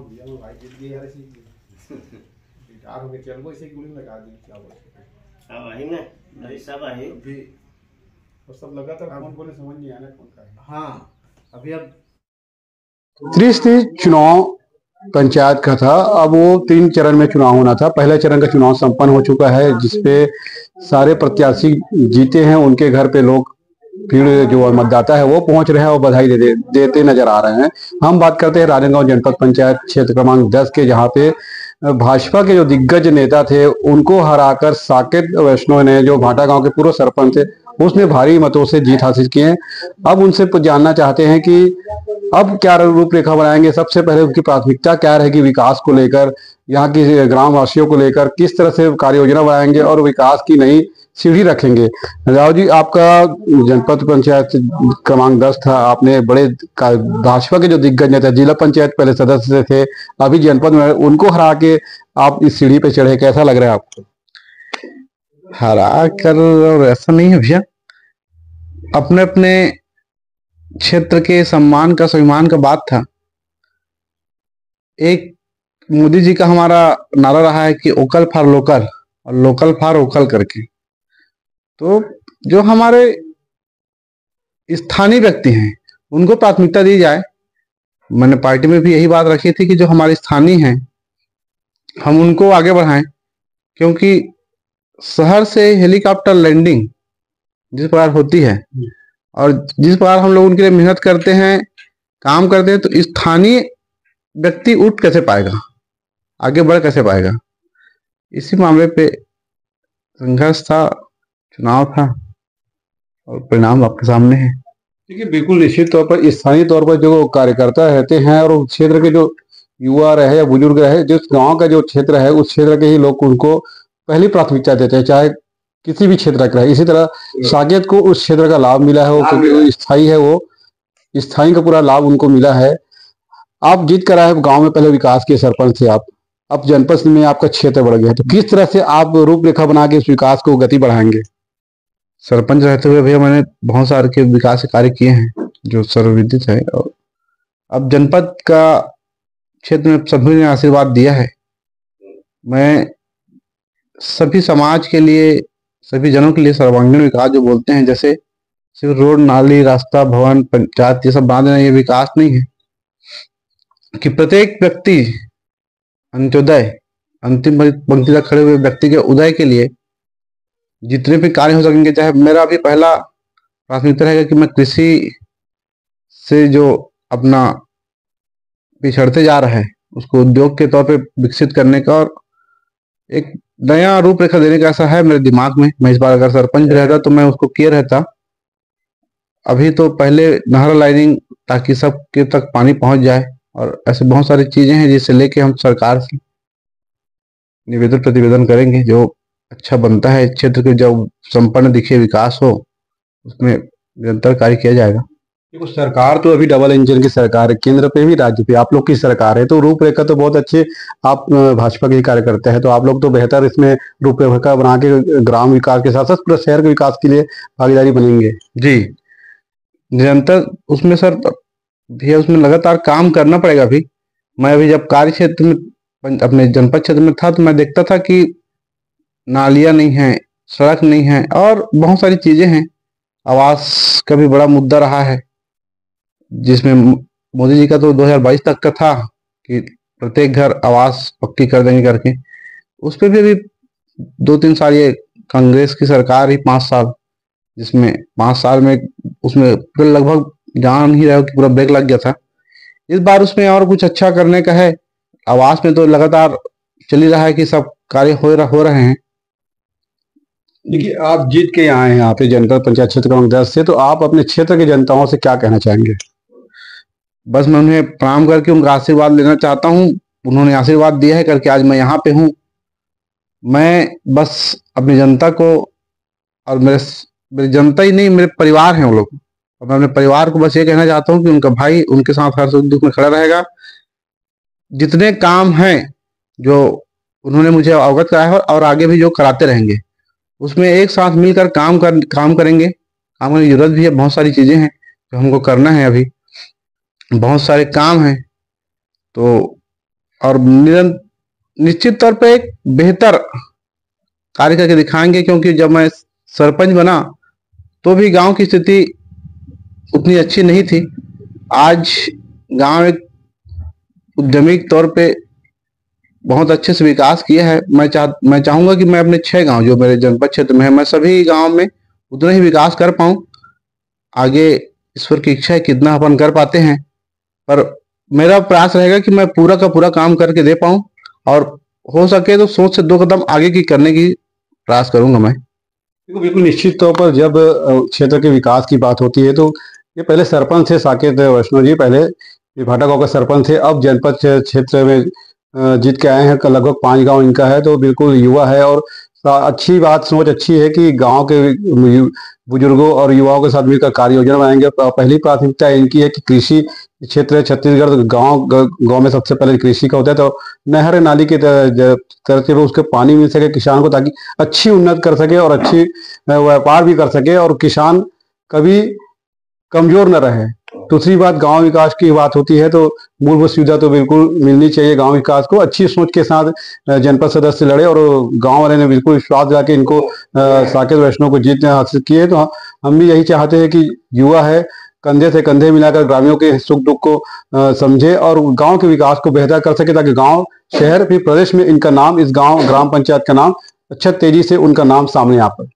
भैया मैं भाई जीत गई यार ऐसी रिटायर हो गए चल वो ऐसे गोली लगा दी क्या बोलते अब आएंगे भाई सब आए अभी और सब लगातार कौन कौन समझ नहीं आना कौन का है। हाँ अभी अब त्रिस्तरीय चुनाव पंचायत का था। अब वो 3 चरण में चुनाव होना था। पहले चरण का चुनाव संपन्न हो चुका है जिसपे सारे प्रत्याशी जीते हैं। उनके घर पे लोग भीड़ जो मतदाता है वो पहुंच रहे हैं और बधाई देते नजर आ रहे हैं। हम बात करते हैं राजनांदगांव जनपद पंचायत क्षेत्र क्रमांक 10 के, जहां पे भाजपा के जो दिग्गज नेता थे उनको हराकर साकेत वैष्णव ने, जो भाटा गांव के पूर्व सरपंच थे, उसने भारी मतों से जीत हासिल की है। अब उनसे जानना चाहते हैं कि अब क्या रूपरेखा बनाएंगे। सबसे पहले उनकी प्राथमिकता क्या रहेगी विकास को लेकर, यहाँ की ग्राम वासियों को लेकर किस तरह से कार्य योजना बनाएंगे और विकास की नई सीढ़ी रखेंगे। राव जी, आपका जनपद पंचायत क्रमांक 10 था। आपने बड़े भाजपा के जो दिग्गज नेता, जिला पंचायत पहले सदस्य थे, अभी जनपद में उनको हरा के आप इस सीढ़ी पे चढ़े, कैसा लग रहा है आपको? हरा कर और ऐसा नहीं है भैया, अपने अपने क्षेत्र के सम्मान का स्वाभिमान का बात था। एक मोदी जी का हमारा नारा रहा है कि वोकल फॉर लोकल और लोकल फॉर वोकल करके। तो जो हमारे स्थानीय व्यक्ति हैं उनको प्राथमिकता दी जाए। मैंने पार्टी में भी यही बात रखी थी कि जो हमारे स्थानीय हैं हम उनको आगे बढ़ाएं, क्योंकि शहर से हेलीकॉप्टर लैंडिंग जिस प्रकार होती है और जिस प्रकार हम लोग उनके लिए मेहनत करते हैं, काम करते हैं, तो स्थानीय व्यक्ति उठ कैसे पाएगा, आगे बढ़ कैसे पाएगा। इसी मामले पे संघर्ष था, चुनाव था और परिणाम आपके सामने है। देखिए, बिल्कुल निश्चित तौर पर स्थानीय तौर पर जो कार्यकर्ता रहते हैं और उस क्षेत्र के जो युवा रहे या बुजुर्ग रहे, जिस गांव का जो क्षेत्र है उस क्षेत्र के ही लोग उनको पहली प्राथमिकता देते हैं, चाहे किसी भी क्षेत्र का रहे। इसी तरह साकेत को उस क्षेत्र का लाभ मिला है, वो क्योंकि वो स्थायी है, वो स्थायी का पूरा लाभ उनको मिला है। आप जीत कर आए गांव में, पहले विकास के सरपंच थे आप, अब जनपद में आपका क्षेत्र बढ़ गया, तो किस तरह से आप रूपरेखा बना के इस विकास को गति बढ़ाएंगे? सरपंच रहते हुए भैया मैंने बहुत सारे के विकास के कार्य किए हैं जो सर्वविदित है, और अब जनपद का क्षेत्र में सभी ने आशीर्वाद दिया है। मैं सभी समाज के लिए, सभी जनों के लिए सर्वांगीण विकास जो बोलते हैं, जैसे सिर्फ रोड, नाली, रास्ता, भवन, पंचायत ये सब बना देना, ये विकास नहीं है। कि प्रत्येक व्यक्ति अंत्योदय, अंतिम पंक्ति तक खड़े हुए व्यक्ति के उदय के लिए जितने भी कार्य हो सकेंगे, चाहे मेरा भी पहला प्राथमिकता रहेगा कि मैं कृषि से जो अपना पिछड़ते जा रहा है उसको उद्योग के तौर पे विकसित करने का और एक नया रूपरेखा देने का, ऐसा है मेरे दिमाग में। मैं इस बार अगर सरपंच भी रहता तो मैं उसको किए रहता। अभी तो पहले नहर लाइनिंग, ताकि सबके तक पानी पहुंच जाए, और ऐसे बहुत सारी चीजें हैं जिसे लेके हम सरकार से निवेदन प्रतिवेदन करेंगे। जो अच्छा बनता है क्षेत्र के, जब संपन्न दिखे विकास हो, उसमें निरंतर कार्य किया जाएगा। देखो, सरकार तो अभी डबल इंजन की सरकार है, केंद्र पे भी राज्य पे आप लोग की सरकार है, तो रूपरेखा तो बहुत अच्छे आप भाजपा के कार्य करते हैं, तो आप लोग तो बेहतर इसमें रूपरेखा बना के ग्राम विकास के साथ साथ पूरे शहर के विकास के लिए भागीदारी बनेंगे। जी, निरंतर उसमें सर भैया उसमें लगातार काम करना पड़ेगा। अभी मैं अभी जब कार्य क्षेत्र में अपने जनपद क्षेत्र में था तो मैं देखता था कि नालियां नहीं है, सड़क नहीं है और बहुत सारी चीजें हैं। आवास का भी बड़ा मुद्दा रहा है, जिसमें मोदी जी का तो 2022 तक का था कि प्रत्येक घर आवास पक्की कर देंगे करके। उस पर भी अभी 2-3 साल, ये कांग्रेस की सरकार ही 5 साल, जिसमें 5 साल में उसमें लगभग जान ही रहे हो कि पूरा ब्रेक लग गया था। इस बार उसमें और कुछ अच्छा करने का है। आवास में तो लगातार चल ही रहा है कि सब कार्य हो रहे हैं। देखिए, आप जीत के आए हैं यहाँ पे जनपद पंचायत क्षेत्र क्रमांक 10 से, तो आप अपने क्षेत्र के जनताओं से क्या कहना चाहेंगे? बस मैं उन्हें प्रणाम करके उनका आशीर्वाद लेना चाहता हूँ। उन्होंने आशीर्वाद दिया है करके आज मैं यहाँ पे हूँ। मैं बस अपनी जनता को, और मेरे जनता ही नहीं, मेरे परिवार हैं वो लोग, और मैं अपने परिवार को बस ये कहना चाहता हूँ कि उनका भाई उनके साथ हर सुख दुख में खड़ा रहेगा। जितने काम हैं जो उन्होंने मुझे अवगत कराया है और आगे भी जो कराते रहेंगे, उसमें एक साथ मिलकर काम करेंगे। काम करने की जरूरत भी है, बहुत सारी चीजें हैं जो हमको करना है। अभी बहुत सारे काम हैं, तो और निश्चित तौर पे एक बेहतर कार्य करके दिखाएंगे, क्योंकि जब मैं सरपंच बना तो भी गांव की स्थिति उतनी अच्छी नहीं थी। आज गांव एक उद्यमी के तौर पे बहुत अच्छे से विकास किया है। मैं चाहूंगा कि मैं अपने 6 गांव जो मेरे जनपद क्षेत्र में है, मैं सभी गांव में उतना ही विकास कर पाऊं। आगे ईश्वर की इच्छा है कितना अपन कर पाते हैं, पर मेरा प्रयास रहेगा कि मैं पूरा का पूरा काम करके दे पाऊं, और हो सके तो सोच से 2 कदम आगे की करने की प्रयास करूंगा मैं। बिल्कुल निश्चित तौर पर जब क्षेत्र के विकास की बात होती है तो ये पहले सरपंच थे साकेत वैष्णव जी, पहले ये भाटा गांव के सरपंच थे, अब जनपद क्षेत्र में जीत के आए हैं। लगभग 5 गांव इनका है, तो बिल्कुल युवा है और अच्छी बात, सोच अच्छी है कि गांव के बुजुर्गों और युवाओं के साथ मिलकर कार्य योजना बनाएंगे। पहली प्राथमिकता इनकी है कि कृषि क्षेत्र छत्तीसगढ़ गांव में सबसे पहले कृषि का होता है, तो नहर नाली के तरफ से उसके पानी मिल सके किसान को, ताकि अच्छी उन्नत कर सके और अच्छी व्यापार भी कर सके और किसान कभी कमजोर न रहे। दूसरी बात, गांव विकास की बात होती है तो मूलभूत सुविधा तो बिल्कुल मिलनी चाहिए। गांव विकास को अच्छी सोच के साथ जनपद सदस्य लड़े और गांव वाले ने बिल्कुल विश्वास दिला के इनको साकेत वैष्णव को जीत हासिल किए। तो हम भी यही चाहते हैं कि युवा है, कंधे से कंधे मिलाकर ग्रामीणों के सुख दुख को समझे और गांव के विकास को बेहतर कर सके, ताकि गांव, शहर, फिर प्रदेश में इनका नाम, इस गांव ग्राम पंचायत का नाम अच्छा तेजी से उनका नाम सामने आ पाए।